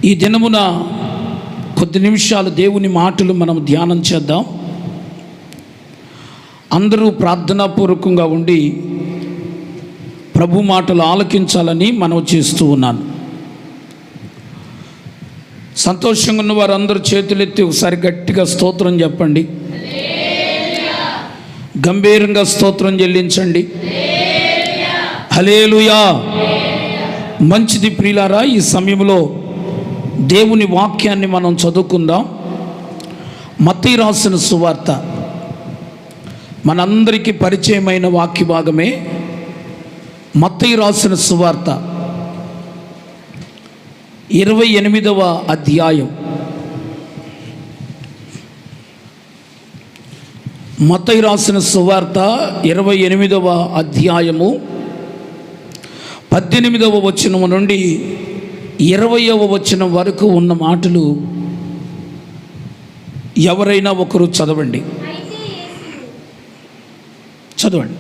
ఈ దినమున కొద్ది నిమిషాలు దేవుని మాటలు మనం ధ్యానం చేద్దాం. అందరూ ప్రార్థనాపూర్వకంగా ఉండి ప్రభు మాటలు ఆలకించాలని మనవి చేస్తూ ఉన్నాను. సంతోషంగా ఉన్న వారందరూ చేతులెత్తి ఒకసారి గట్టిగా స్తోత్రం చెప్పండి. గంభీరంగా స్తోత్రం చెల్లించండి. హల్లెలూయా. మంచిది ప్రియులారా, ఈ సమయంలో దేవుని వాక్యాన్ని మనం చదువుకుందాం. మత్తయి రాసిన సువార్త మనందరికీ పరిచయమైన వాక్య భాగమే. మత్తయి రాసిన సువార్త 28వ అధ్యాయం. మత్తయి రాసిన సువార్త 28వ అధ్యాయము 18వ వచనం నుండి 20వ వచనం వరకు ఉన్న మాటలు ఎవరైనా ఒకరు చదవండి. చదవండి.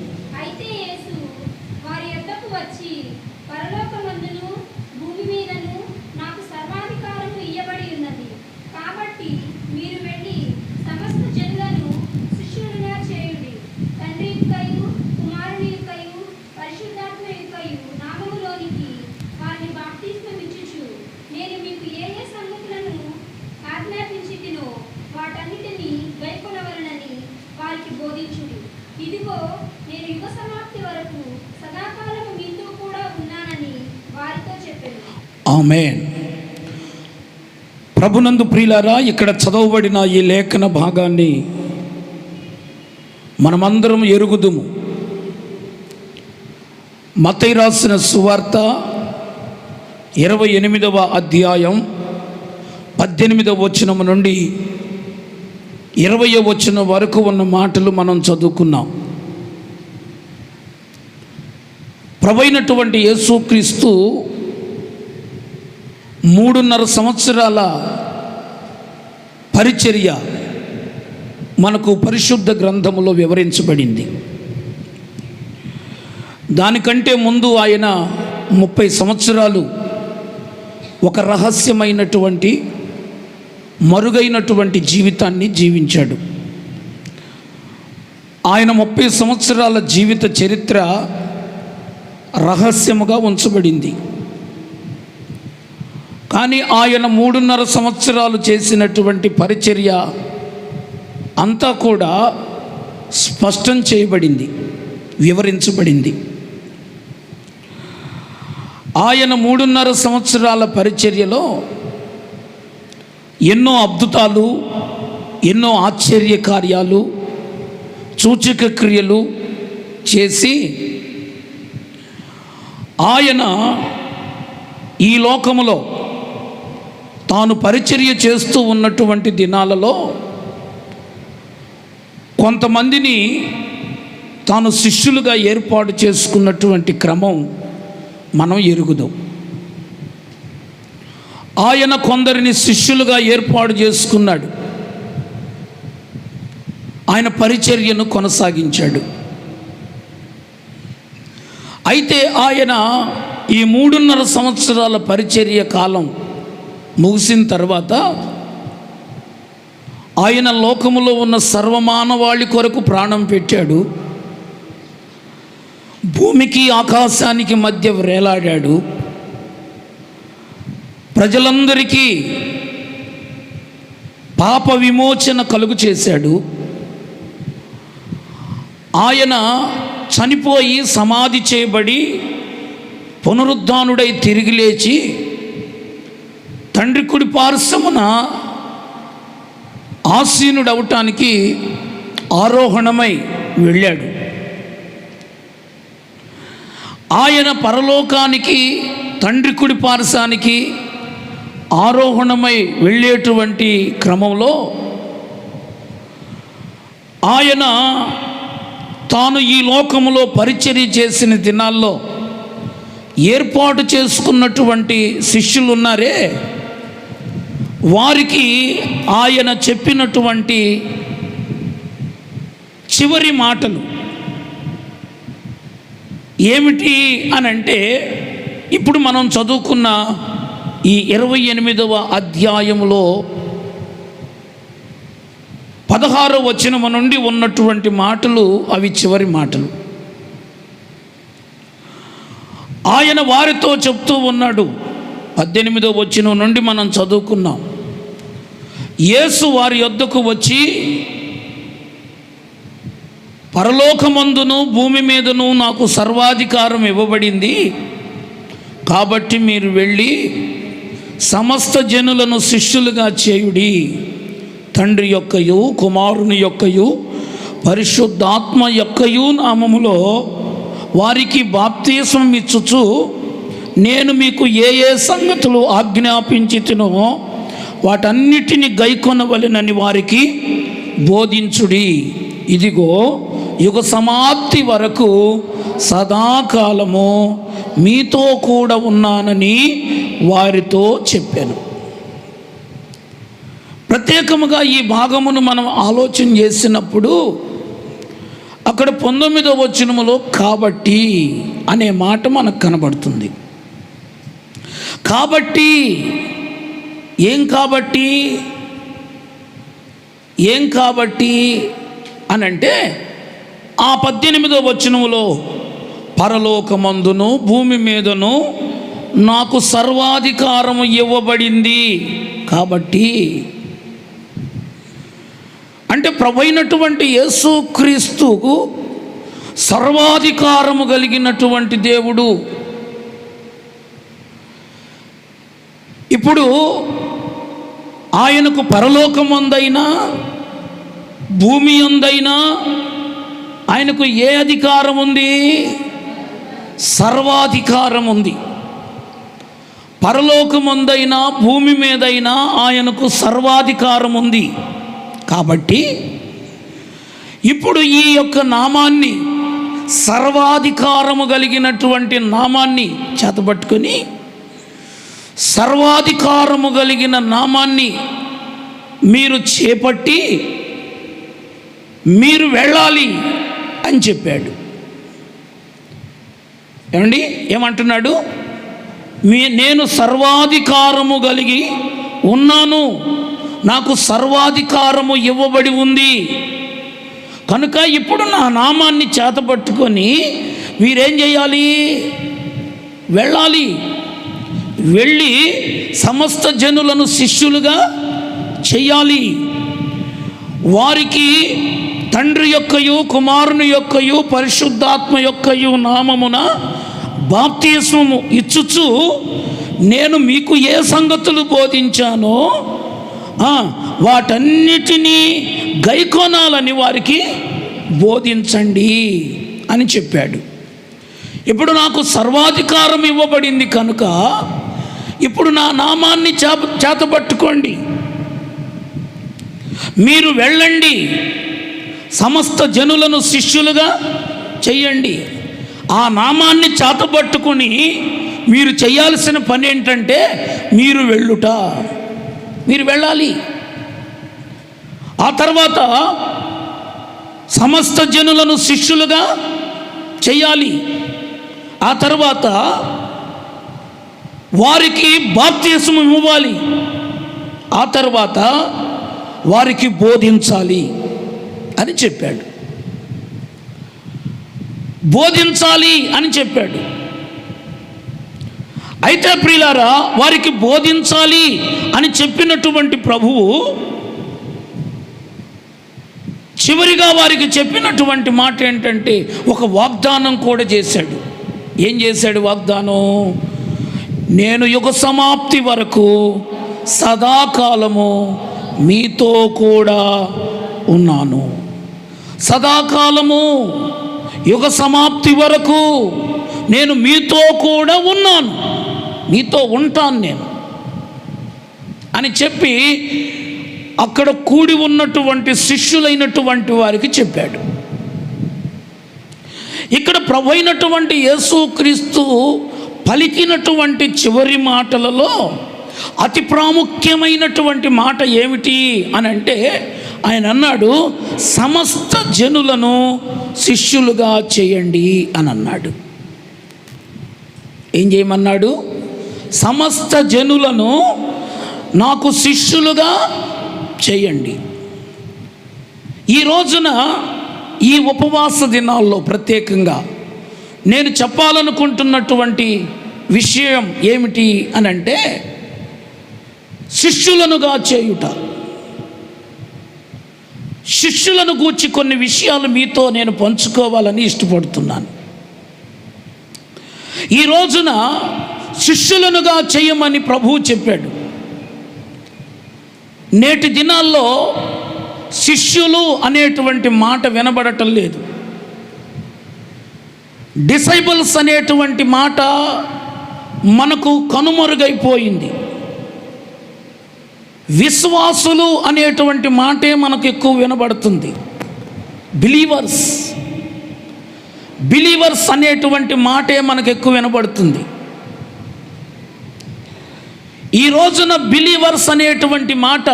ఇదిగో నేను యుగ సమాప్తి వరకు సదాకాలము మీతో కూడా ఉన్నానని వారితో చెప్పాను. ఆమేన్. ప్రభునందు ప్రియులారా, ఇక్కడ చదవబడిన ఈ లేఖన భాగాన్ని మనమందరం ఎరుగుదుము. మత్తయి రాసిన సువార్త 28వ అధ్యాయం 18వ వచనం నుండి 20వ వచనం వరకు ఉన్న మాటలు మనం చదువుకున్నాం. ప్రభువైనటువంటి యేసుక్రీస్తు 3.5 సంవత్సరాల పరిచర్య మనకు పరిశుద్ధ గ్రంథములో వివరించబడింది. దానికంటే ముందు ఆయన 30 సంవత్సరాలు ఒక రహస్యమైనటువంటి మరుగైనటువంటి జీవితాన్ని జీవించాడు. ఆయన 30 సంవత్సరాల జీవిత చరిత్ర రహస్యముగా ఉంచబడింది. కానీ ఆయన 3.5 సంవత్సరాలు చేసినటువంటి పరిచర్య అంతా కూడా స్పష్టం చేయబడింది, వివరించబడింది. ఆయన 3.5 సంవత్సరాల పరిచర్యలో ఎన్నో అద్భుతాలు, ఎన్నో ఆశ్చర్య కార్యాలు, సూచక క్రియలు చేసి ఆయన ఈ లోకములో తాను పరిచర్య చేస్తూ ఉన్నటువంటి దినాలలో కొంతమందిని తాను శిష్యులుగా ఏర్పాటు చేసుకున్నటువంటి క్రమం మనం ఎరుగుదాం. ఆయన కొందరిని శిష్యులుగా ఏర్పాటు చేసుకున్నాడు. ఆయన పరిచర్యను కొనసాగించాడు. అయితే ఆయన ఈ 3.5 సంవత్సరాల పరిచర్య కాలం ముగిసిన తర్వాత ఆయన లోకములో ఉన్న సర్వమానవాళి కొరకు ప్రాణం పెట్టాడు. భూమికి ఆకాశానికి మధ్య వేలాడాడు. ప్రజలందరికీ పాప విమోచన కలుగు చేశాడు. ఆయన చనిపోయి సమాధి చేయబడి పునరుద్ధానుడై తిరిగి లేచి తండ్రి కుడి పార్శ్వమున ఆసీనుడవటానికి ఆరోహణమై వెళ్ళాడు. ఆయన పరలోకానికి తండ్రి కుడి పార్శ్వానికి ఆరోహణమై వెళ్ళేటువంటి క్రమంలో ఆయన తాను ఈ లోకములో పరిచర్య చేసిన దినాల్లో ఏర్పాటు చేసుకున్నటువంటి శిష్యులు ఉన్నారే, వారికి ఆయన చెప్పినటువంటి చివరి మాటలు ఏమిటి అని అంటే, ఇప్పుడు మనం చదువుకున్న ఈ 28వ అధ్యాయంలో 16వ వచనము నుండి ఉన్నటువంటి మాటలు అవి చివరి మాటలు. ఆయన వారితో చెప్తూ ఉన్నాడు. 18వ వచనం నుండి మనం చదువుకున్నాం. యేసు వారి యొద్దకు వచ్చి, పరలోకమందును భూమి మీదను నాకు సర్వాధికారం ఇవ్వబడింది, కాబట్టి మీరు వెళ్ళి సమస్త జనులను శిష్యులుగా చేయుడి. తండ్రి యొక్కయు కుమారుని యొక్కయు పరిశుద్ధాత్మ యొక్కయు నామములో వారికి బాప్తిస్మం ఇచ్చుచు నేను మీకు ఏ ఏ సంగతులు ఆజ్ఞాపించితినో వాటన్నిటిని గైకొనవలెనని వారికి బోధించుడి. ఇదిగో యుగ సమాప్తి వరకు సదాకాలము మీతో కూడా ఉన్నానని వారితో చెప్పాను. ప్రత్యేకముగా ఈ భాగమును మనం ఆలోచన చేసినప్పుడు అక్కడ 19వ వచనములో కాబట్టి అనే మాట మనకు కనబడుతుంది. కాబట్టి ఏం కాబట్టి అనంటే ఆ 18వ వచనములో పరలోకమందును భూమి మీదను నాకు సర్వాధికారము ఇవ్వబడింది కాబట్టి, అంటే ప్రభువైనటువంటి యేసుక్రీస్తుకు సర్వాధికారము కలిగినటువంటి దేవుడు. ఇప్పుడు ఆయనకు పరలోకమందైనా భూమి యందైనా ఆయనకు ఏ అధికారం ఉంది? సర్వాధికారం ఉంది. పరలోకమందైనా భూమి మీదైనా ఆయనకు సర్వాధికారం ఉంది. కాబట్టి ఇప్పుడు ఈ యొక్క నామాన్ని, సర్వాధికారము కలిగినటువంటి నామాన్ని చేతబట్టుకొని సర్వాధికారము కలిగిన నామాన్ని మీరు చేపట్టి మీరు వెళ్ళాలి అని చెప్పాడు. ఏమండి, ఏమంటున్నాడు? నేను సర్వాధికారము కలిగి ఉన్నాను, నాకు సర్వాధికారము ఇవ్వబడి ఉంది కనుక ఇప్పుడు నా నామాన్ని చేతపట్టుకొని మీరేం చేయాలి? వెళ్ళాలి. వెళ్ళి సమస్త జనులను శిష్యులుగా చెయ్యాలి. వారికి తండ్రి యొక్కయు కుమారుని యొక్కయు పరిశుద్ధాత్మ యొక్కయు నామమున బాప్తిస్మము ఇచ్చుచు నేను మీకు ఏ సంగతులు బోధించానో వాటన్నిటినీ గైకొనాలని వారికి బోధించండి అని చెప్పాడు. ఇప్పుడు నాకు సర్వాధికారం ఇవ్వబడింది కనుక ఇప్పుడు నా నామాన్ని చేతపట్టుకోండి, మీరు వెళ్ళండి, సమస్త జనులను శిష్యులుగా చెయ్యండి. ఆ నామాన్ని చేతపట్టుకుని మీరు చేయాల్సిన పని ఏంటంటే మీరు వెళ్ళుట, మీరు వెళ్ళాలి. ఆ తర్వాత సమస్త జనులను శిష్యులుగా చేయాలి. ఆ తర్వాత వారికి బాప్తిస్మం ఇవ్వాలి. ఆ తర్వాత వారికి బోధించాలి అని చెప్పాడు. బోధించాలి అని చెప్పాడు. అయితే ప్రియులారా, వారికి బోధించాలి అని చెప్పినటువంటి ప్రభువు చివరిగా వారికి చెప్పినటువంటి మాట ఏంటంటే ఒక వాగ్దానం కూడా చేశాడు. ఏం చేశాడు వాగ్దానం? నేను యుగ సమాప్తి వరకు సదాకాలము మీతో కూడా ఉన్నాను. సదాకాలము, యుగ సమాప్తి వరకు నేను మీతో కూడా ఉన్నాను, మీతో ఉంటాను నేను అని చెప్పి అక్కడ కూడి ఉన్నటువంటి శిష్యులైనటువంటి వారికి చెప్పాడు. ఇక్కడ ప్రభువైనటువంటి యేసుక్రీస్తు పలికినటువంటి చివరి మాటలలో అతి ప్రాముఖ్యమైనటువంటి మాట ఏమిటి అని అంటే ఆయన అన్నాడు, సమస్త జనులను శిష్యులుగా చేయండి అని అన్నాడు. ఏం చేయమన్నాడు? సమస్త జనులను నాకు శిష్యులుగా చేయండి. ఈ రోజున ఈ ఉపవాస దినాల్లో ప్రత్యేకంగా నేను చెప్పాలనుకుంటున్నటువంటి విషయం ఏమిటి అని అంటే, శిష్యులనుగా చేయుట. శిష్యులను గూర్చి కొన్ని విషయాలు మీతో నేను పంచుకోవాలని ఇష్టపడుతున్నాను. ఈ రోజున శిష్యులనుగా చేయమని ప్రభువు చెప్పాడు. నేటి దినాల్లో శిష్యులు అనేటువంటి మాట వినబడటం లేదు. డిసైబుల్స్ అనేటువంటి మాట మనకు కనుమరుగైపోయింది. విశ్వాసులు అనేటువంటి మాటే మనకు ఎక్కువ వినబడుతుంది. బిలీవర్స్ అనేటువంటి మాటే మనకు ఎక్కువ వినబడుతుంది. ఈ రోజున బిలీవర్స్ అనేటువంటి మాట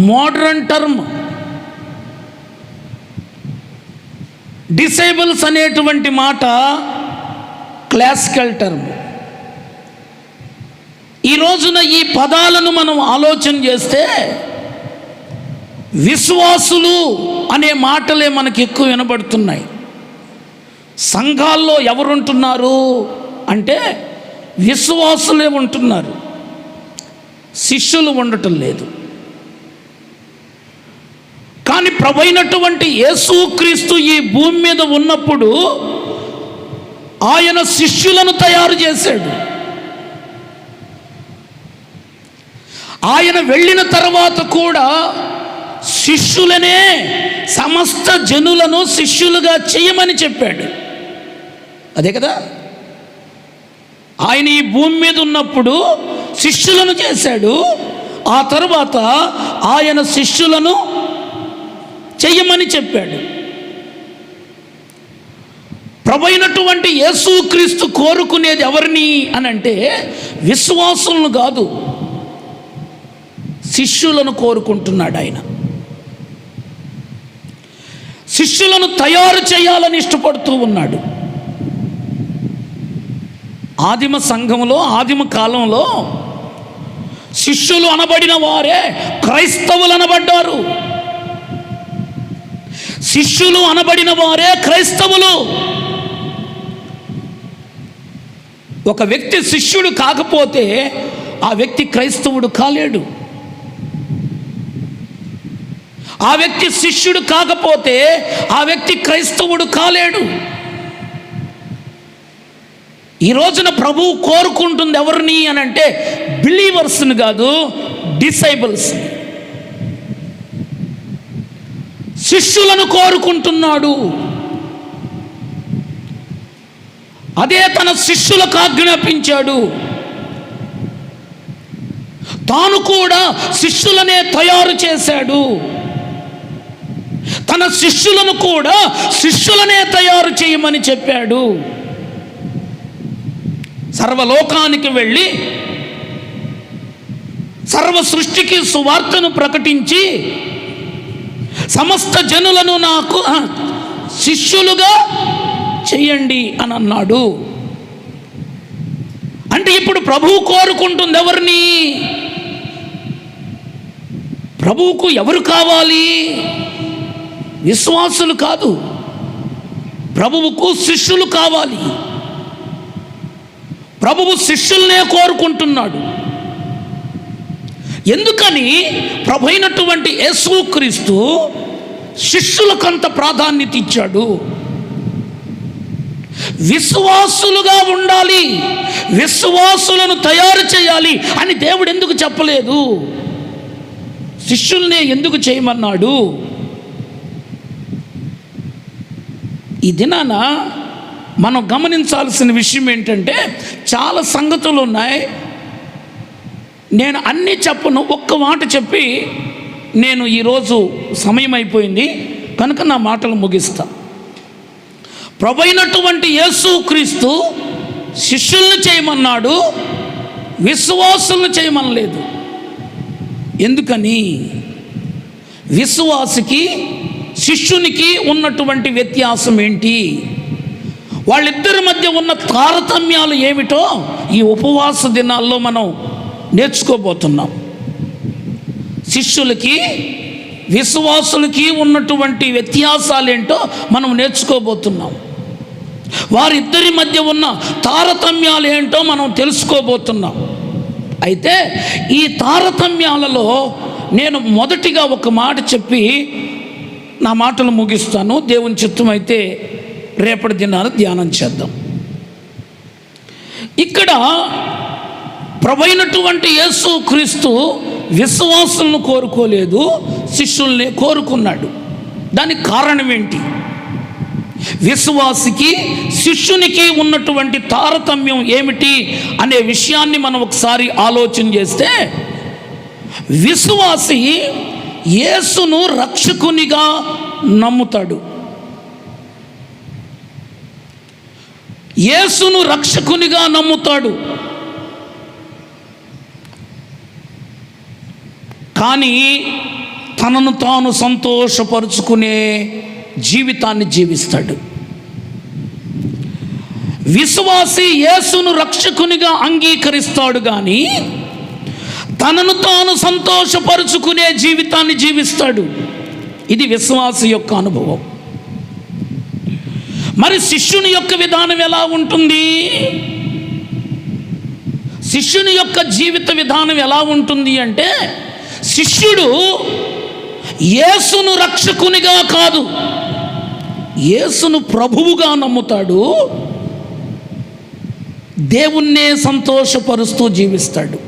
మోడర్న్ టర్మ్, డిసేబుల్స్ అనేటువంటి మాట క్లాసికల్ టర్మ్. ఈ రోజున ఈ పదాలను మనం ఆలోచన చేస్తే విశ్వాసులు అనే మాటలే మనకి ఎక్కువ వినబడుతున్నాయి. సంఘాల్లో ఎవరుంటున్నారు అంటే విశ్వాసులే ఉంటున్నారు, శిష్యులు ఉండటం లేదు. కానీ ప్రభువైనటువంటి యేసుక్రీస్తు ఈ భూమి మీద ఉన్నప్పుడు ఆయన శిష్యులను తయారు చేశాడు. ఆయన వెళ్ళిన తర్వాత కూడా శిష్యులనే సమస్త జనులను శిష్యులుగా చేయమని చెప్పాడు. అదే కదా, ఆయన ఈ భూమి మీద ఉన్నప్పుడు శిష్యులను చేశాడు. ఆ తర్వాత ఆయన శిష్యులను చెయ్యమని చెప్పాడు. ప్రభువైనటువంటి యేసుక్రీస్తు కోరుకునేది ఎవరిని అనంటే విశ్వాసులను కాదు, శిష్యులను కోరుకుంటున్నాడు. ఆయన శిష్యులను తయారు చేయాలని ఇష్టపడుతూ ఉన్నాడు. ఆదిమ సంఘంలో, ఆదిమ కాలంలో శిష్యులు అనబడిన వారే క్రైస్తవులు అనబడ్డారు. శిష్యులు అనబడిన వారే క్రైస్తవులు. ఒక వ్యక్తి శిష్యుడు కాకపోతే ఆ వ్యక్తి క్రైస్తవుడు కాలేడు. ఆ వ్యక్తి శిష్యుడు కాకపోతే ఆ వ్యక్తి క్రైస్తవుడు కాలేడు. ఈ రోజున ప్రభువు కోరుకుంటుంది ఎవరిని అని అంటే బిలీవర్స్ని కాదు, డిసైబుల్స్, శిష్యులను కోరుకుంటున్నాడు. అదే తన శిష్యులకు ఆజ్ఞాపించాడు. తాను కూడా శిష్యులనే తయారు చేశాడు. తన శిష్యులను కూడా శిష్యులనే తయారు చేయమని చెప్పాడు. సర్వలోకానికి వెళ్ళి సర్వ సృష్టికి సువార్తను ప్రకటించి సమస్త జనులను నాకు శిష్యులుగా చేయండి అని అన్నాడు. అంటే ఇప్పుడు ప్రభువు కోరుకుంటుంది ఎవరిని? ప్రభువుకు ఎవరు కావాలి? విశ్వాసులు కాదు, ప్రభువుకు శిష్యులు కావాలి. ప్రభువు శిష్యులనే కోరుకుంటున్నాడు. ఎందుకని ప్రభు అయినటువంటి యేసుక్రీస్తు శిష్యులకంత ప్రాధాన్యత ఇచ్చాడు? విశ్వాసులుగా ఉండాలి, విశ్వాసులను తయారు చేయాలి అని దేవుడు ఎందుకు చెప్పలేదు? శిష్యుల్నే ఎందుకు చేయమన్నాడు? ఈ దినాన మనం గమనించాల్సిన విషయం ఏంటంటే చాలా సంగతులు ఉన్నాయి. నేను అన్నీ చెప్పను, ఒక్క మాట చెప్పి నేను ఈరోజు సమయం అయిపోయింది కనుక నా మాటలు ముగిస్తా. ప్రభువైనటువంటి యేసుక్రీస్తు శిష్యుల్ని చేయమన్నాడు, విశ్వాసులను చేయమనలేదు. ఎందుకని? విశ్వాసికి శిష్యునికి ఉన్నటువంటి వ్యత్యాసం ఏంటి? వాళ్ళిద్దరి మధ్య ఉన్న తారతమ్యాలు ఏమిటో ఈ ఉపవాస దినాల్లో మనం నేర్చుకోబోతున్నాం. శిష్యులకి విశ్వాసులకి ఉన్నటువంటి వ్యత్యాసాలు ఏంటో మనం నేర్చుకోబోతున్నాం. వారిద్దరి మధ్య ఉన్న తారతమ్యాలు ఏంటో మనం తెలుసుకోబోతున్నాం. అయితే ఈ తారతమ్యాలలో నేను మొదటిగా ఒక మాట చెప్పి నా మాటలు ముగిస్తాను. దేవుని చిత్తం అయితే రేపటి దినాన్ని ధ్యానం చేద్దాం. ఇక్కడ ప్రభువైనటువంటి యేసు క్రీస్తు విశ్వాసులను కోరుకోలేదు, శిష్యుల్ని కోరుకున్నాడు. దానికి కారణం ఏంటి? విశ్వాసికి శిష్యునికి ఉన్నటువంటి తారతమ్యం ఏమిటి అనే విషయాన్ని మనం ఒకసారి ఆలోచన చేస్తే, విశ్వాసి యేసును రక్షకునిగా నమ్ముతాడు. యేసును రక్షకునిగా నమ్ముతాడు. కానీ తనను తాను సంతోషపరుచుకునే జీవితాన్ని జీవిస్తాడు. విశ్వాసి యేసును రక్షకునిగా అంగీకరిస్తాడు, కానీ తనను తాను సంతోషపరుచుకునే జీవితాన్ని జీవిస్తాడు. ఇది విశ్వాసి యొక్క అనుభవం. మరి శిష్యుని యొక్క విధానం ఎలా ఉంటుంది? శిష్యుని యొక్క జీవిత విధానం ఎలా ఉంటుంది అంటే, శిష్యుడు యేసును రక్షకునిగా కాదు, యేసును ప్రభువుగా నమ్ముతాడు. దేవుణ్ణే సంతోషపరుస్తూ జీవిస్తాడు.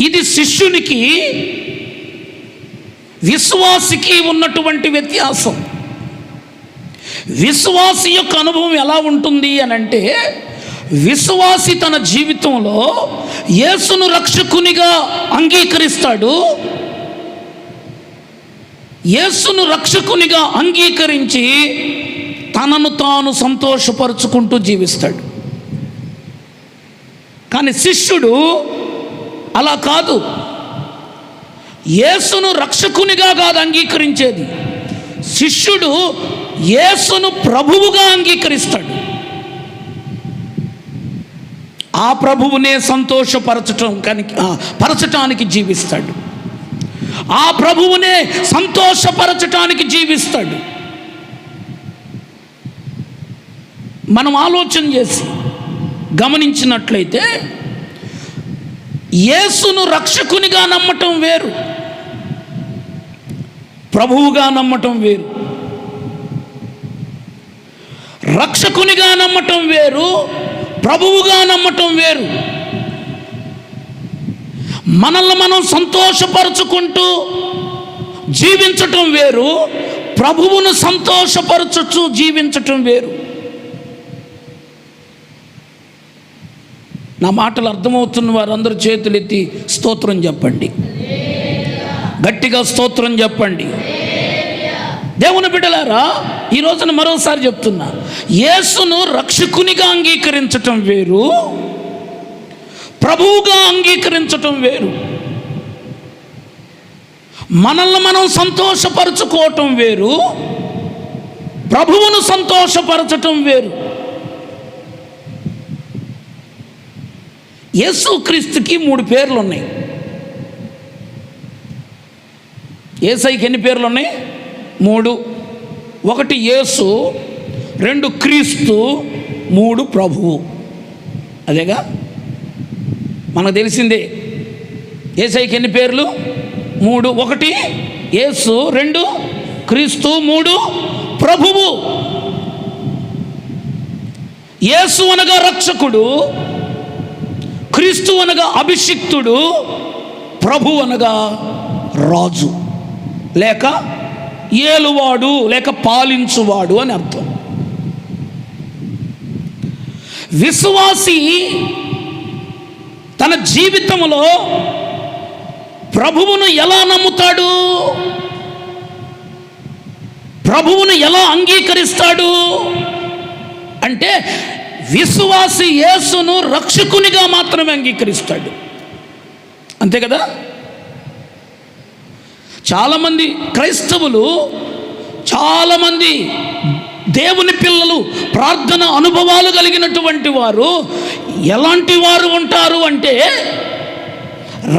ఇది శిష్యునికి విశ్వాసికి ఉన్నటువంటి వ్యత్యాసం. విశ్వాసి యొక్క అనుభవం ఎలా ఉంటుంది అని అంటే, విశ్వాసి తన జీవితంలో యేసును రక్షకునిగా అంగీకరిస్తాడు. యేసును రక్షకునిగా అంగీకరించి తనను తాను సంతోషపరుచుకుంటూ జీవిస్తాడు. కానీ శిష్యుడు అలా కాదు. యేసును రక్షకునిగా కాదు అంగీకరించేది, శిష్యుడు యేసును ప్రభువుగా అంగీకరిస్తాడు. ఆ ప్రభువునే పరచటానికి జీవిస్తాడు. ఆ ప్రభువునే సంతోషపరచటానికి జీవిస్తాడు. మనం ఆలోచన చేసి గమనించినట్లయితే, యేసును రక్షకునిగా నమ్మటం వేరు, ప్రభువుగా నమ్మటం వేరు. రక్షకునిగా నమ్మటం వేరు, ప్రభువుగా నమ్మటం వేరు. మనల్ని మనం సంతోషపరచుకుంటూ జీవించటం వేరు, ప్రభువును సంతోషపరచుచు జీవించటం వేరు. నా మాటలు అర్థమవుతున్న వారందరూ చేతులెత్తి స్తోత్రం చెప్పండి. గట్టిగా స్తోత్రం చెప్పండి. దేవుని బిడ్డలారా, ఈ రోజున మరోసారి చెప్తున్నా, యేసును రక్షకునిగా అంగీకరించటం వేరు, ప్రభువుగా అంగీకరించటం వేరు. మనల్ని మనం సంతోషపరచుకోవటం వేరు, ప్రభువును సంతోషపరచటం వేరు. యేసుక్రీస్తుకి 3 పేర్లు ఉన్నాయి. యేసయ్యకి ఎన్ని పేర్లు ఉన్నాయి? 3. 1 యేసు, 2 క్రీస్తు, 3 ప్రభువు. అదేగా మనకు తెలిసిందే. యేసయ్యకి ఎన్ని పేర్లు? 3. 1 యేసు, 2 క్రీస్తు, 3 ప్రభువు. యేసు అనగా రక్షకుడు, క్రీస్తు అనగా అభిషిక్తుడు, ప్రభు అనగా రాజు లేక ఏలువాడు లేక పాలించువాడు అని అర్థం. విశ్వాసి తన జీవితంలో ప్రభువును ఎలా నమ్ముతాడు? ప్రభువును ఎలా అంగీకరిస్తాడు అంటే, విశ్వాసి యేసును రక్షకునిగా మాత్రమే అంగీకరిస్తాడు. అంతే కదా? చాలామంది క్రైస్తవులు చాలామంది దేవుని పిల్లలు, ప్రార్థన అనుభవాలు కలిగినటువంటి వారు ఎలాంటి వారు ఉంటారు అంటే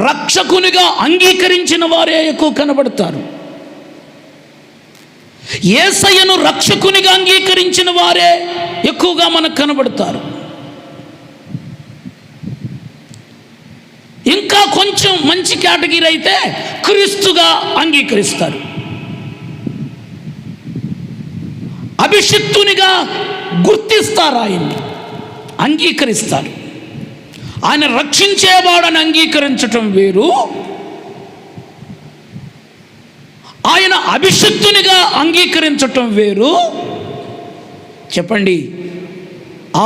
రక్షకునిగా అంగీకరించిన వారే ఎక్కువ కనబడతారు. యేసయ్యను రక్షకునిగా అంగీకరించిన వారే ఎక్కువగా మనకు కనబడతారు. ఇంకా కొంచెం మంచి కేటగిరీ అయితే క్రీస్తుగా అంగీకరిస్తారు, అభిషిక్తునిగా గుర్తిస్తారు, ఆయన్ని అంగీకరిస్తారు. ఆయన రక్షించేవాడని అంగీకరించటం వేరు, ఆయన అభిషిక్తునిగా అంగీకరించటం వేరు. చెప్పండి,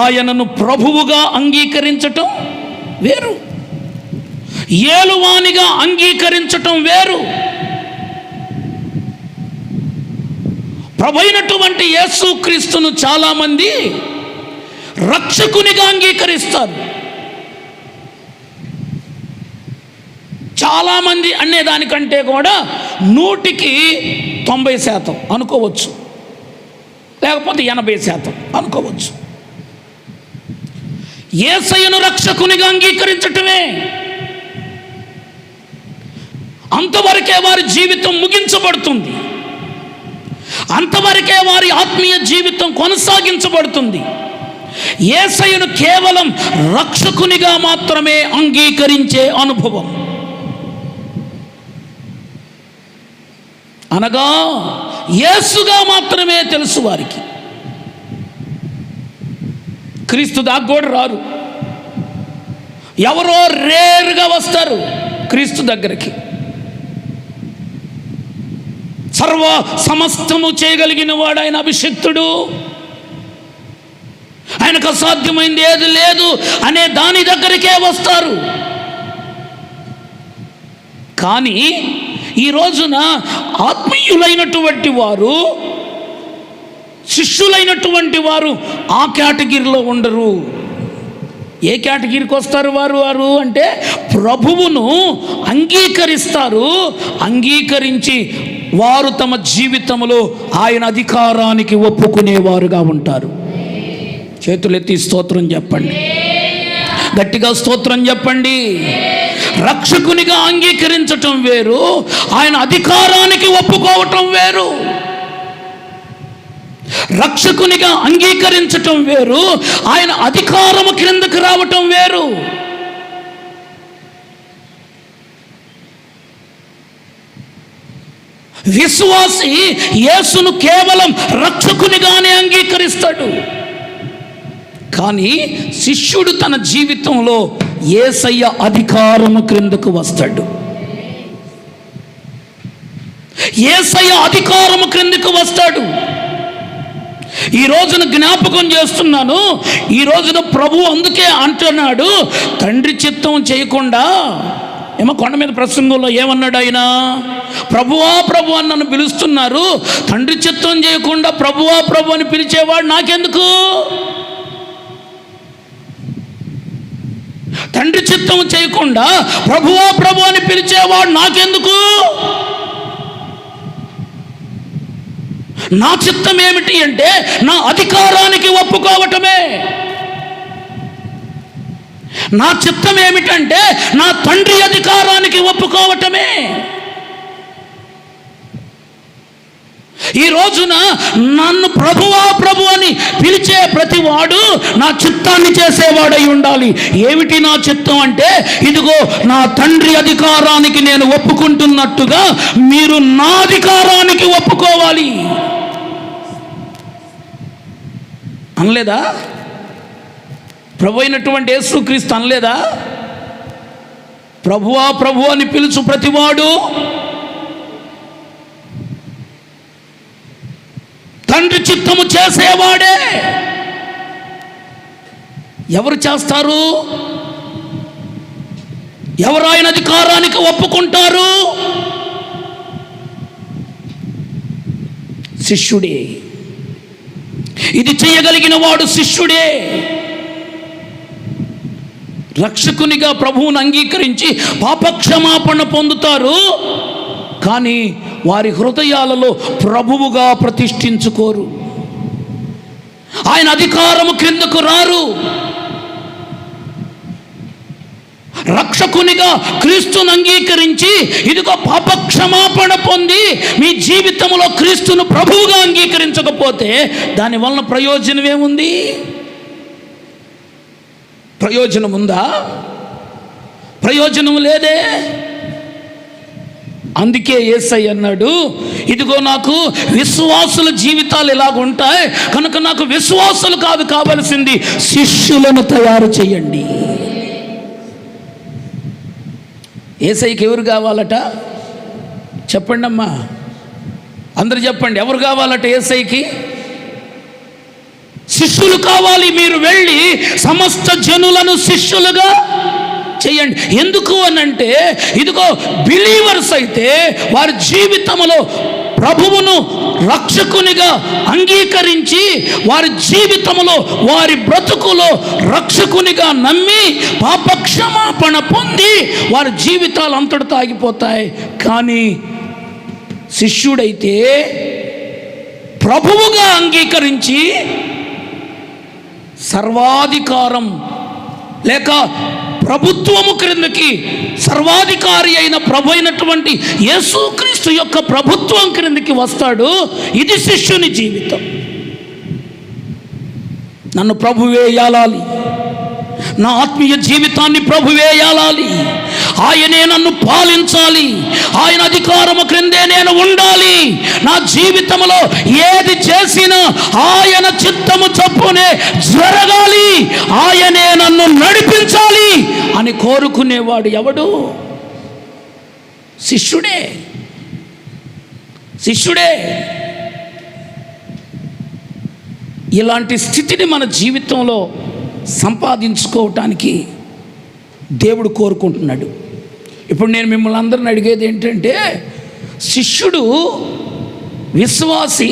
ఆయనను ప్రభువుగా అంగీకరించటం వేరు, ఏలువానిగా అంగీకరించటం వేరు. ప్రభువైనటువంటి యేసుక్రీస్తును చాలామంది రక్షకునిగా అంగీకరిస్తారు. చాలామంది అనేదానికంటే కూడా 100% అనుకోవచ్చు, లేకపోతే 80% అనుకోవచ్చు. యేసయ్యను రక్షకునిగా అంగీకరించటమే, అంతవరకే వారి జీవితం ముగించబడుతుంది, అంతవరకే వారి ఆత్మీయ జీవితం కొనసాగించబడుతుంది. యేసయ్యను కేవలం రక్షకునిగా మాత్రమే అంగీకరించే అనుభవం, అనగా యేసుగా మాత్రమే తెలుసు వారికి. క్రీస్తు దాకా కూడా రారు, ఎవరో రేరుగా వస్తారు క్రీస్తు దగ్గరికి. సర్వ సమస్తము చేయగలిగిన వాడు ఆయన, అభిషిక్తుడు. ఆయనకు అసాధ్యమైంది ఏది లేదు అనే దాని దగ్గరికే వస్తారు. కానీ ఈ రోజున ఆత్మీయులైనటువంటి వారు, శిష్యులైనటువంటి వారు ఆ కేటగిరీలో ఉండరు. ఏ కేటగిరీకి వస్తారు వారు అంటే ప్రభువును అంగీకరిస్తారు, అంగీకరించి వారు తమ జీవితంలో ఆయన అధికారానికి ఒప్పుకునేవారుగా ఉంటారు. చేతులెత్తి స్తోత్రం చెప్పండి, గట్టిగా స్తోత్రం చెప్పండి. రక్షకునిగా అంగీకరించటం వేరు, ఆయన అధికారానికి ఒప్పుకోవటం వేరు. రక్షకునిగా అంగీకరించటం వేరు, ఆయన అధికారము క్రిందకు రావటం వేరు. విశ్వాసి యేసును కేవలం రక్షకునిగానే అంగీకరిస్తాడు. కానీ శిష్యుడు తన జీవితంలో యేసయ్య అధికారము క్రిందకు వస్తాడు. యేసయ్య అధికారము క్రిందకు వస్తాడు. ఈ రోజున జ్ఞాపకం చేస్తున్నాను, ఈ రోజున ప్రభు అందుకే అంటున్నాడు, తండ్రి చిత్తం చేయకుండా ఏమో కొండ మీద ప్రసంగంలో ఏమన్నాడు ఆయన, ప్రభువా ప్రభు అని నన్ను పిలుస్తున్నారు, తండ్రి చిత్తం చేయకుండా ప్రభువా ప్రభు అని పిలిచేవాడు నాకెందుకు? తండ్రి చిత్తం చేయకుండా ప్రభువా ప్రభు అని పిలిచేవాడు నాకెందుకు? నా చిత్తం ఏమిటి అంటే నా అధికారానికి ఒప్పుకోవటమే. నా చిత్తం ఏమిటంటే నా తండ్రి అధికారానికి ఒప్పుకోవటమే. ఈ రోజున నన్ను ప్రభువా ప్రభు అని పిలిచే ప్రతివాడు నా చిత్తాన్ని చేసేవాడై ఉండాలి. ఏమిటి నా చిత్తం అంటే, ఇదిగో నా తండ్రి అధికారానికి నేను ఒప్పుకుంటున్నట్టుగా మీరు నా అధికారానికి ఒప్పుకోవాలి అనలేదా? ప్రభు అయినటువంటి యేసుక్రీస్తు అనలేదా? ప్రభువా ప్రభు అని పిలుచు ప్రతివాడు తండ్రి చిత్తము చేసేవాడే. ఎవరు చేస్తారు? ఎవరు ఆయన అధికారానికి ఒప్పుకుంటారు? శిష్యుడే. ఇది చేయగలిగిన వాడు శిష్యుడే. రక్షకునిగా ప్రభువును అంగీకరించి పాపక్షమాపణ పొందుతారు, కానీ వారి హృదయాలలో ప్రభువుగా ప్రతిష్ఠించుకోరు. ఆయన అధికారము క్రిందకు రారు. రక్షకునిగా క్రీస్తును అంగీకరించి ఇదిగో పాపక్షమాపణ పొంది మీ జీవితంలో క్రీస్తును ప్రభువుగా అంగీకరించకపోతే దాని వలన ప్రయోజనం ఏముంది? ప్రయోజనం ఉందా? ప్రయోజనం లేదే. అందుకే యేసయ్య అన్నాడు, ఇదిగో నాకు విశ్వాసుల జీవితాలు ఇలాగుంటాయి కనుక నాకు విశ్వాసులు కాదు కావలసింది, శిష్యులను తయారు చేయండి. యేసయ్యకి ఎవరు కావాలట? చెప్పండి అమ్మా, అందరు చెప్పండి, ఎవరు కావాలట యేసయ్యకి? శిష్యులు కావాలి. మీరు వెళ్ళి సమస్త జనులను శిష్యులుగా చేయండి. ఎందుకు అనంటే ఇదిగో బిలీవర్స్ అయితే వారి జీవితంలో ప్రభువును రక్షకునిగా అంగీకరించి వారి జీవితంలో వారి బ్రతుకులో రక్షకునిగా నమ్మి పాపక్షమాపణ పొంది వారి జీవితాలు అంతటితో ఆగిపోతాయి. కానీ శిష్యుడైతే ప్రభువుగా అంగీకరించి సర్వాధికారం లేక ప్రభుత్వము క్రిందకి సర్వాధికారి అయిన ప్రభు అయినటువంటి యేసుక్రీస్తు యొక్క ప్రభుత్వం క్రిందకి వస్తాడు. ఇది శిష్యుని జీవితం. నన్ను ప్రభువే ఏలాలి, నా ఆత్మీయ జీవితాన్ని ప్రభువే ఏలాలి, ఆయనే నన్ను పాలించాలి, ఆయన అధికారము క్రిందే నేను ఉండాలి, నా జీవితంలో ఏది చేసినా ఆయన చిత్తము చొప్పునే జరగాలి, ఆయనే నన్ను నడిపించాలి అని కోరుకునేవాడు ఎవడు? శిష్యుడే. శిష్యుడే. ఇలాంటి స్థితిని మన జీవితంలో సంపాదించుకోవటానికి దేవుడు కోరుకుంటున్నాడు. ఇప్పుడు నేను మిమ్మల్ని అందరిని అడిగేది ఏంటంటే, శిష్యుడు విశ్వాసి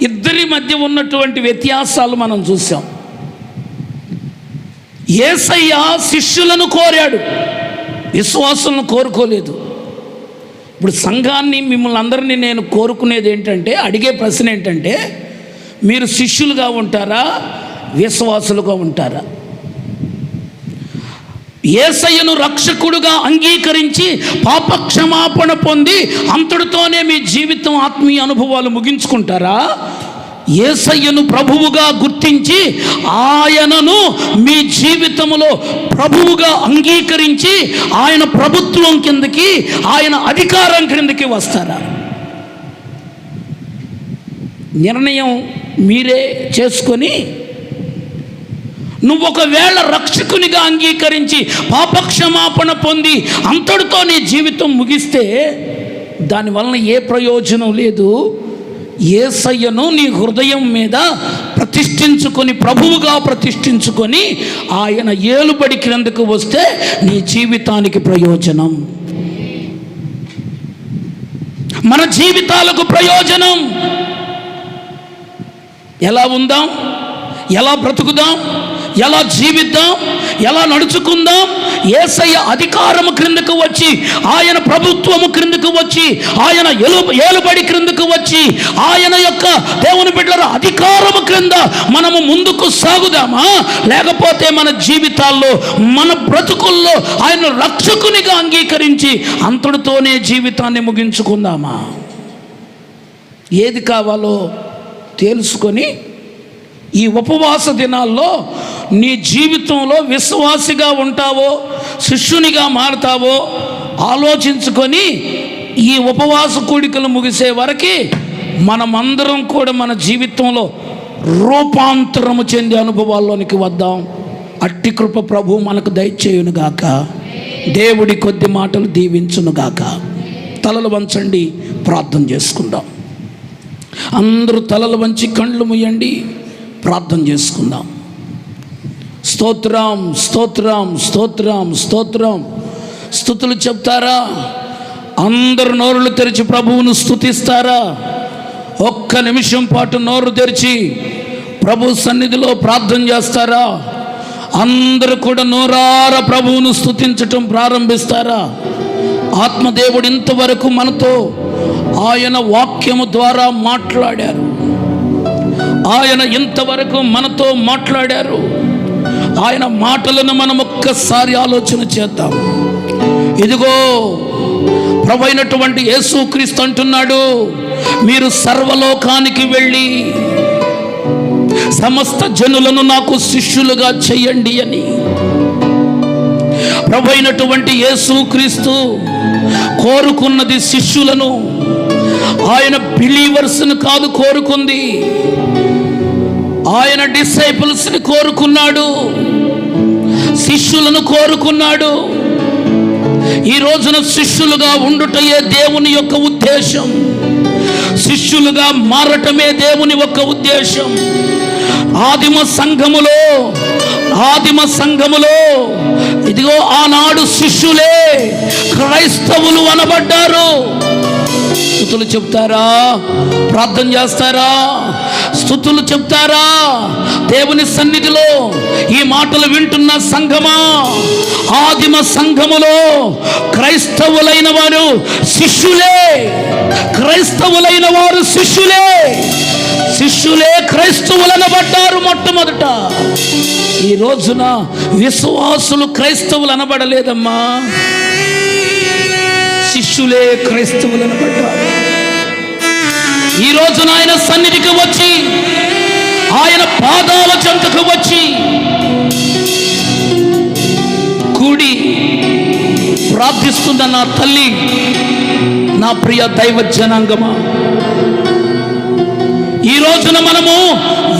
ఇద్దరి మధ్య ఉన్నటువంటి వ్యత్యాసాలు మనం చూసాం. యేసయ్య శిష్యులను కోరాడు, విశ్వాసులను కోరుకోలేదు. ఇప్పుడు సంఘాన్ని మిమ్మల్ని అందరినీ నేను కోరుకునేది ఏంటంటే, అడిగే ప్రశ్న ఏంటంటే, మీరు శిష్యులుగా ఉంటారా విశ్వాసులుగా ఉంటారా? యేసయ్యను రక్షకుడుగా అంగీకరించి పాపక్షమాపణ పొంది అంతటితోనే మీ జీవితం ఆత్మీయ అనుభవాలు ముగించుకుంటారా? యేసయ్యను ప్రభువుగా గుర్తించి ఆయనను మీ జీవితంలో ప్రభువుగా అంగీకరించి ఆయన ప్రభుత్వం కిందకి, ఆయన అధికారం క్రిందకి వస్తారా? నిర్ణయం మీరే చేసుకొని, నువ్వు ఒకవేళ రక్షకునిగా అంగీకరించి పాపక్షమాపణ పొంది అంతటితో నీ జీవితం ముగిస్తే దానివలన ఏ ప్రయోజనం లేదు. యేసయ్యను నీ హృదయం మీద ప్రతిష్ఠించుకొని, ప్రభువుగా ప్రతిష్ఠించుకొని ఆయన ఏలుబడి క్రిందకు వస్తే నీ జీవితానికి ప్రయోజనం, మన జీవితాలకు ప్రయోజనం. ఎలా ఉందాం, ఎలా బ్రతుకుదాం, ఎలా జీవిద్దాం, ఎలా నడుచుకుందాం? యేసయ్య అధికారము క్రిందకు వచ్చి, ఆయన ప్రభుత్వము క్రిందకు వచ్చి, ఆయన ఏలుబడి క్రిందకు వచ్చి, ఆయన యొక్క దేవుని బిడ్డల అధికారము క్రింద మనము ముందుకు సాగుదామా? లేకపోతే మన జీవితాల్లో, మన బ్రతుకుల్లో ఆయన రక్షకునిగా అంగీకరించి అంతటితోనే జీవితాన్ని ముగించుకుందామా? ఏది కావాలో తెలుసుకొని ఈ ఉపవాస దినాల్లో నీ జీవితంలో విశ్వాసిగా ఉంటావో శిష్యునిగా మారుతావో ఆలోచించుకొని ఈ ఉపవాస కూడికలు ముగిసే వరకు మనమందరం కూడా మన జీవితంలో రూపాంతరము చెందే అనుభవాల్లోనికి వద్దాం. అట్టి కృప ప్రభు మనకు దయచేయునుగాక. దేవుడి కొద్ది మాటలు దీవించునుగాక. తలలు వంచండి, ప్రార్థన చేసుకుందాం. అందరూ తలలు వంచి కళ్ళు మూయండి, ప్రార్థన చేసుకుందాం. స్తోత్రం, స్తోత్రం, స్తోత్రం, స్తోత్రం. స్తుతులు చెప్తారా? అందరు నోరులు తెరిచి ప్రభువును స్తుతిస్తారా? ఒక్క నిమిషం పాటు నోరు తెరిచి ప్రభు సన్నిధిలో ప్రార్థన చేస్తారా? అందరూ కూడా నోరారా ప్రభువును స్తుతించటం ప్రారంభిస్తారా? ఆత్మదేవుడు ఇంతవరకు మనతో ఆయన వాక్యము ద్వారా మాట్లాడారు. ఆయన ఇంతవరకు మనతో మాట్లాడారు. ఆయన మాటలను మనం ఒక్కసారి ఆలోచన చేద్దాం. ఇదిగో ప్రభువైనటువంటి యేసుక్రీస్తు అంటున్నాడు, మీరు సర్వలోకానికి వెళ్ళి సమస్త జనులను నాకు శిష్యులుగా చేయండి అని. ప్రభువైనటువంటి యేసుక్రీస్తు కోరుకున్నది శిష్యులను. ఆయన బిలీవర్స్ను కాదు కోరుకుంది, ఆయన డిసైపుల్స్ని కోరుకున్నాడు, శిష్యులను కోరుకున్నాడు. ఈ రోజున శిష్యులుగా ఉండుటయే దేవుని యొక్క ఉద్దేశం. శిష్యులుగా మారటమే దేవుని యొక్క ఉద్దేశం. ఆదిమ సంఘములో ఇదిగో ఆనాడు శిష్యులే క్రైస్తవులు అనబడ్డారు. స్తుతులు చెప్తారా? ప్రార్థన చేస్తారా? స్తుతులు చెప్తారా? దేవుని సన్నిధిలో ఈ మాటలు వింటున్న సంఘమా, ఆదిమ సంఘములో క్రైస్తవులైన వారు శిష్యులే. క్రైస్తవులైన వారు శిష్యులే క్రైస్తవులనబడ్డారు మొట్టమొదట. ఈ రోజున విశ్వాసులు క్రైస్తవులు అనబడలేదమ్మా, శిష్యులే క్రైస్తవులు అనబడ్డారు. ఈ రోజున ఆయన సన్నిధికి వచ్చి, ఆయన పాదాల చెంతకు వచ్చి కూడి ప్రార్థిస్తున్న నా తల్లి, నా ప్రియ దైవ జనాంగమా, ఈ రోజున మనము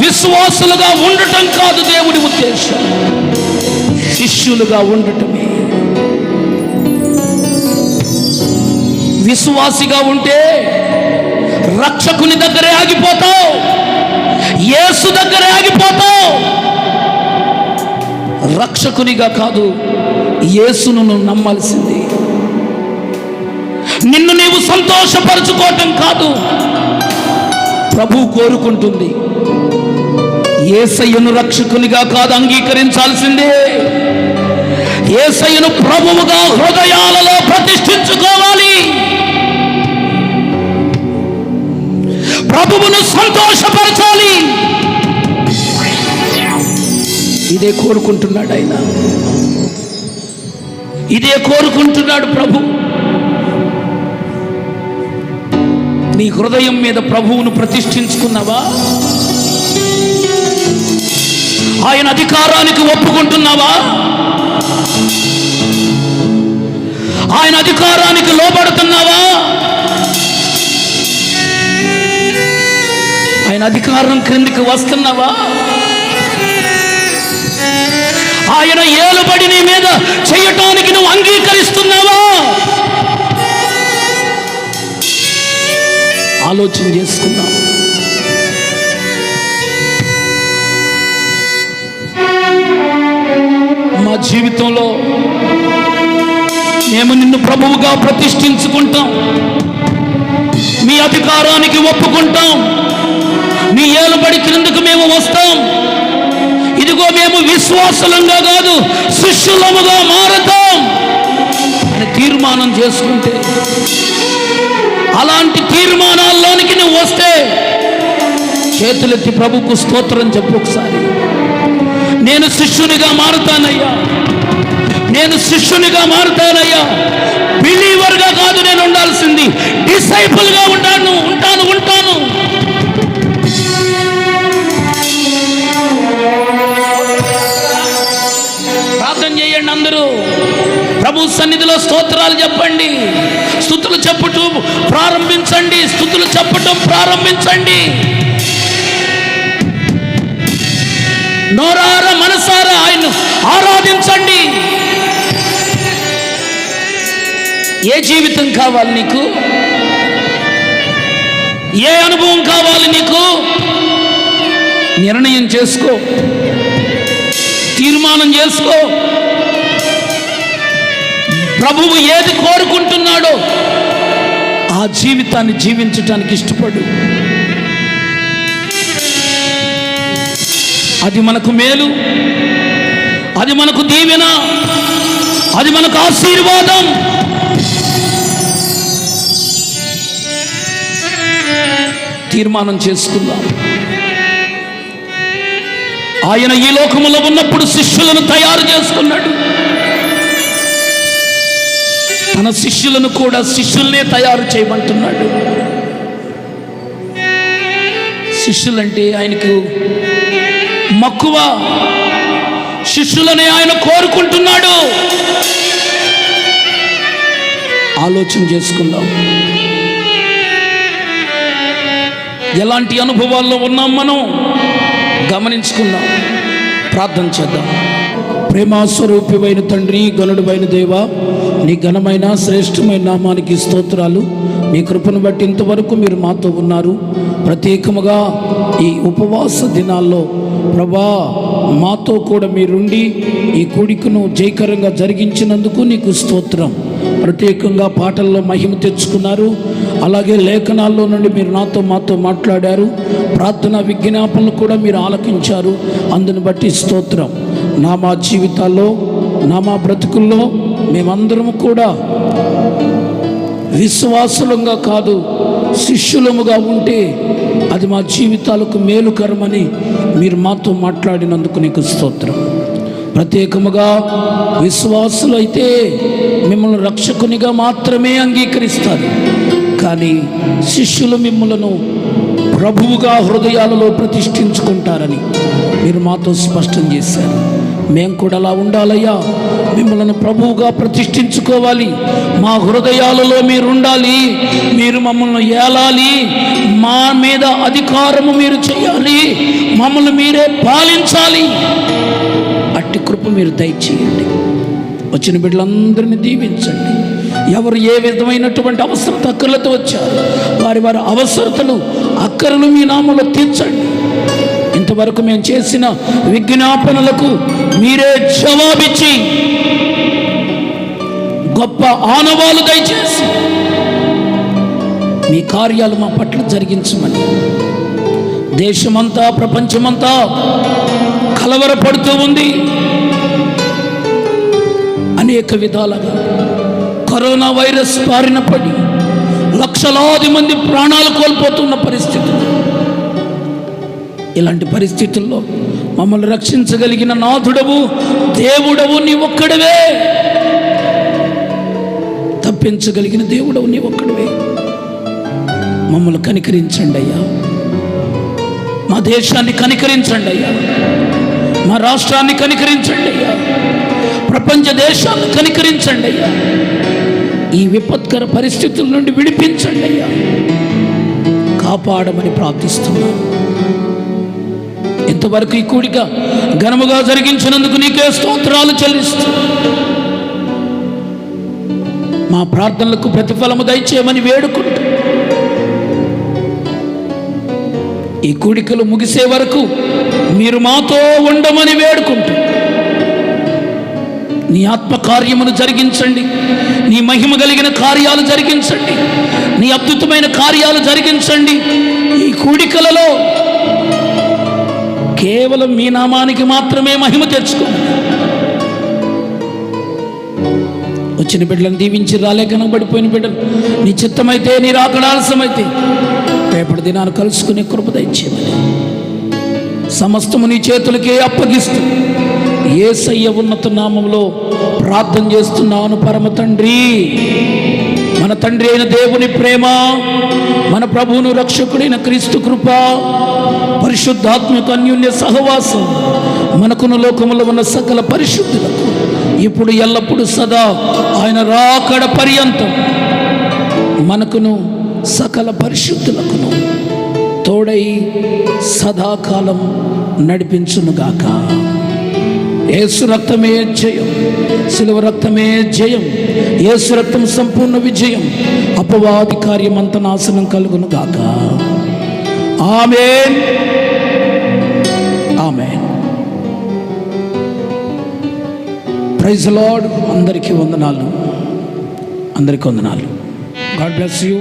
విశ్వాసులుగా ఉండటం కాదు దేవుడి ఉద్దేశం, శిష్యులుగా ఉండటమే. విశ్వాసిగా ఉంటే రక్షకుని దగ్గరే ఆగిపోతావు, యేసు దగ్గరే ఆగిపోతావు. రక్షకునిగా కాదు, యేసును నువ్వు నమ్మాల్సింది. నిన్ను నీవు సంతోషపరచుకోవటం కాదు ప్రభు కోరుకుంటుంది. యేసయ్యను రక్షకునిగా కాదు అంగీకరించాల్సిందే. యేసయ్యను ప్రభువుగా హృదయాలలో ప్రతిష్ఠించుకోవాలి. ప్రభువును సంతోషపరచాలి. ఇదే కోరుకుంటున్నాడు ఆయన, ఇదే కోరుకుంటున్నాడు ప్రభు. నీ హృదయం మీద ప్రభువును ప్రతిష్ఠించుకున్నావా? ఆయన అధికారానికి ఒప్పుకుంటున్నావా? ఆయన అధికారానికి లోబడుతున్నావా? ఆయన అధికారం క్రిందికి వస్తున్నావా? ఆయన ఏలుబడి నీ మీద చేయటానికి నువ్వు అంగీకరిస్తున్నావా? ఆలోచన చేసుకున్నాం. మా జీవితంలో మేము నిన్ను ప్రభువుగా ప్రతిష్ఠించుకుంటాం, మీ అధికారానికి ఒప్పుకుంటాం, మీ ఏలుబడి క్రిందకు మేము వస్తాం. ఇదిగో మేము విశ్వాసులంగా కాదు శిష్యులముగా మారతాం అని తీర్మానం చేసుకుంటే, అలాంటి తీర్మానాల్లోనికి నువ్వు వస్తే చేతులెత్తి ప్రభుకు స్తోత్రం చెప్పు ఒకసారి. నేను శిష్యునిగా మారుతానయ్యా, నేను శిష్యునిగా మారుతానయ్యా. బిలీవర్గా కాదు నేను ఉండాల్సింది, డిసైపుల్గా ఉంటాను. ప్రార్థన చేయండి అందరూ, ప్రభు సన్నిధిలో స్తోత్రాలు చెప్పండి, స్తుతులు చెప్పటం ప్రారంభించండి, స్తుతులు చెప్పటం ప్రారంభించండి. నోరారా మనసారా ఆయన్ను ఆరాధించండి. ఏ జీవితం కావాలి నీకు? ఏ అనుభవం కావాలి నీకు? నిర్ణయం చేసుకో, తీర్మానం చేసుకో. ప్రభువు ఏది కోరుకుంటున్నాడో ఆ జీవితాన్ని జీవించటానికి ఇష్టపడు. అది మనకు మేలు, అది మనకు దీవెన, అది మనకు ఆశీర్వాదం. తీర్మానం చేసుకుందాం. ఆయన ఈ లోకములో ఉన్నప్పుడు శిష్యులను తయారు చేసుకున్నాడు. తన శిష్యులను కూడా శిష్యుల్నే తయారు చేయమంటున్నాడు. శిష్యులంటే ఆయనకు మక్కువ, శిష్యులనే ఆయన కోరుకుంటున్నాడు. ఆలోచన చేసుకుందాం, ఎలాంటి అనుభవాల్లో ఉన్నాం మనం గమనించుకుందాం, ప్రార్థన చేద్దాం. ప్రేమాస్వరూపివైన తండ్రి, గనుడువైన దేవా, నీ ఘనమైన శ్రేష్టమైన నామానికి స్తోత్రాలు. నీ కృపను బట్టి ఇంతవరకు మీరు మాతో ఉన్నారు. ప్రత్యేకముగా ఈ ఉపవాస దినాల్లో ప్రభా మాతో కూడా మీరుండి ఈ కూడికను జయకరంగా జరిగించినందుకు నీకు స్తోత్రం. ప్రత్యేకంగా పాటల్లో మహిమ తెచ్చుకున్నారు, అలాగే లేఖనాల్లో నుండి మీరు మాతో మాట్లాడారు. ప్రార్థన విజ్ఞాపనలు కూడా మీరు ఆలకించారు. అందుని బట్టి స్తోత్రం. మా జీవితాల్లో, మా బ్రతుకుల్లో మేమందరము కూడా విశ్వాసులంగా కాదు, శిష్యులముగా ఉంటే అది మా జీవితాలకు మేలుకరమని మీరు మాతో మాట్లాడినందుకు నీకు స్తోత్రం. ప్రత్యేకముగా విశ్వాసులైతే మిమ్మల్ని రక్షకునిగా మాత్రమే అంగీకరిస్తారు, కానీ శిష్యులు మిమ్మలను ప్రభువుగా హృదయాలలో ప్రతిష్ఠించుకుంటారని మీరు మాతో స్పష్టం చేశారు. మేము కూడా అలా ఉండాలయ్యా, మిమ్మల్ని ప్రభువుగా ప్రతిష్ఠించుకోవాలి. మా హృదయాలలో మీరు ఉండాలి, మీరు మమ్మల్ని ఏలాలి, మా మీద అధికారము మీరు చేయాలి, మమ్మల్ని మీరే పాలించాలి. అట్టి కృప మీరు దయచేయండి. వచ్చిన బిడ్డలందరినీ దీవించండి. ఎవరు ఏ విధమైనటువంటి అవసరత అక్కర్లతో వచ్చారు, వారి అవసరతలు అక్కరలు మీ నామములో తీర్చండి. ఇంతవరకు మేము చేసిన విజ్ఞాపనలకు మీరే జవాబిచ్చి గొప్ప ఆనవాలు దయచేసి మీ కార్యాలు మా పట్ల జరిగించమని. దేశమంతా, ప్రపంచమంతా కలవరపడుతూ ఉంది. అనేక విధాలుగా కరోనా వైరస్ బారిన పడి లక్షలాది మంది ప్రాణాలు కోల్పోతున్న పరిస్థితి. ఇలాంటి పరిస్థితుల్లో మమ్మల్ని రక్షించగలిగిన నాథుడవు, దేవుడవు నీ ఒక్కడవే. తప్పించగలిగిన దేవుడవు నీ ఒక్కడవే. మమ్మల్ని కనికరించండి అయ్యా, మా దేశాన్ని కనికరించండి అయ్యా, మా రాష్ట్రాన్ని కనికరించండి అయ్యా, ప్రపంచ దేశాలను కనికరించండి అయ్యా. ఈ విపత్కర పరిస్థితుల నుండి విడిపించండి అయ్యా, కాపాడమని ప్రార్థిస్తున్నాను. ఇంతవరకు ఈ కూడిక ఘనముగా జరిగించినందుకు నీకే స్తోత్రాలు చెల్లిస్తూ మా ప్రార్థనలకు ప్రతిఫలము దయచేయమని వేడుకుంటూ ఈ కూడికలు ముగిసే వరకు మీరు మాతో ఉండమని వేడుకుంటూ నీ ఆత్మ కార్యమును జరిగించండి, నీ మహిమ కలిగిన కార్యాలు జరిగించండి, నీ అద్భుతమైన కార్యాలు జరిగించండి. ఈ కూడికలలో కేవలం మీ నామానికి మాత్రమే మహిమ తెచ్చుకోండి. వచ్చిన బిడ్డలను దీవించి రాలే కనబడిపోయిన బిడ్డలు నీ చిత్తమైతే, నీ రాకడ ఆలస్యమైతే రేపటి దినాన్ని కలుసుకునే కృప దయచేయమని సమస్తము నీ చేతులకే అప్పగిస్తూ యేసయ్య ఉన్నత నామములో ప్రార్థన చేస్తున్నాను పరమ తండ్రి. మన తండ్రి అయిన దేవుని ప్రేమ, మన ప్రభువును రక్షకుడైన క్రీస్తు కృప, పరిశుద్ధాత్మక అన్యోన్య సహవాసం మనకును లోకములో ఉన్న సకల పరిశుద్ధులకు ఇప్పుడు ఎల్లప్పుడు సదా ఆయన రాకడ పర్యంతం మనకును సకల పరిశుద్ధులకును తోడై సదాకాలం నడిపించునుగాక. యేసు రక్తమే జయం, శిలువ రక్తమే జయం, యేసు రక్తం సంపూర్ణ విజయం. అపవాది కార్యమంత నాశనం కలుగును గాక. Amen, amen. Praise Lord. అందరికీ వందనాలు, అందరికీ వందనాలు. God bless you.